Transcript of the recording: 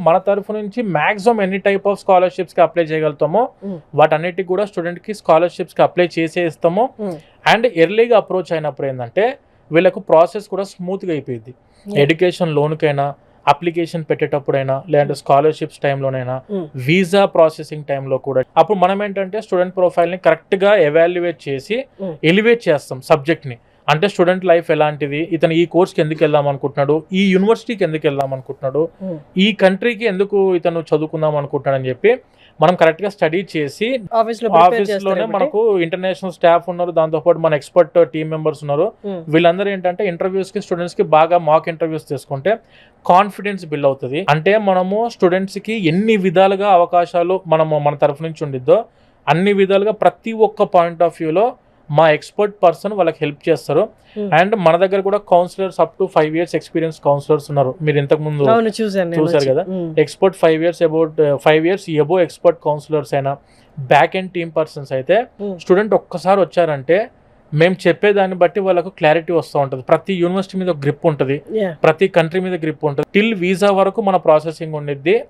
మన తరఫు నుంచి మాక్సిమం ఎన్ని టైప్ ఆఫ్ స్కాలర్షిప్స్ కి అప్లై చేయగలుగుతామో వాటన్నిటికి కూడా స్టూడెంట్ కి స్కాలర్షిప్స్ కి అప్లై చేసే ఇస్తాము. అండ్ ఎర్లీగా అప్రోచ్ అయినప్పుడు ఏంటంటే వీళ్ళకు ప్రాసెస్ కూడా స్మూత్ గా అయిపోయింది. ఎడ్యుకేషన్ లోన్ కైనా, అప్లికేషన్ పెట్టేటప్పుడైనా, లేదంటే స్కాలర్షిప్స్ టైంలోనైనా, వీసా ప్రాసెసింగ్ టైంలో కూడా. అప్పుడు మనం ఏంటంటే స్టూడెంట్ ప్రొఫైల్ ని కరెక్ట్ గా ఎవాల్యుయేట్ చేసి ఎలివేట్ చేస్తాం సబ్జెక్ట్ ని. అంటే స్టూడెంట్ లైఫ్ ఎలాంటిది, ఇతను ఈ కోర్స్కి ఎందుకు వెళ్దాం అనుకుంటున్నాడు, ఈ యూనివర్సిటీకి ఎందుకు వెళ్దాం అనుకుంటున్నాడు, ఈ కంట్రీకి ఎందుకు ఇతను చదువుకుందాం అనుకుంటున్నాడు అని చెప్పి మనం కరెక్ట్ గా స్టడీ చేసి ఆఫీస్ లోనే మనకు ఇంటర్నేషనల్ స్టాఫ్ ఉన్నారు, దాంతోపాటు మన ఎక్స్పర్ట్ టీమ్ మెంబర్స్ ఉన్నారు. వీళ్ళందరూ ఏంటంటే ఇంటర్వ్యూస్ కి స్టూడెంట్స్ కి బాగా మాక్ ఇంటర్వ్యూస్ తీసుకుంటే కాన్ఫిడెన్స్ బిల్డ్ అవుతుంది. అంటే మనము స్టూడెంట్స్ కి ఎన్ని విధాలుగా అవకాశాలు మనము మన తరఫు నుంచి ఉండిద్దో అన్ని విధాలుగా ప్రతి ఒక్క పాయింట్ ఆఫ్ వ్యూలో మా ఎక్స్పర్ట్ పర్సన్ వాళ్ళకి హెల్ప్ చేస్తారు. అండ్ మన దగ్గర కూడా councillors up to 5 years experience councillors ఉన్నారు. మీరు ఇంతకు ముందు చూసారు కదా, expert 5 years above expert councillors అయినా, బ్యాక్ అండ్ టీమ్ పర్సన్స్ అయితే స్టూడెంట్ ఒక్కసారి వచ్చారంటే మేము చెప్పేదాన్ని బట్టి వాళ్ళకు క్లారిటీ వస్తూ ఉంటుంది. ప్రతి యూనివర్సిటీ మీద గ్రిప్ ఉంటుంది, ప్రతి కంట్రీ మీద గ్రిప్ ఉంటుంది. టిల్ వీసా వరకు మన ప్రాసెసింగ్ ఉండిద్ది.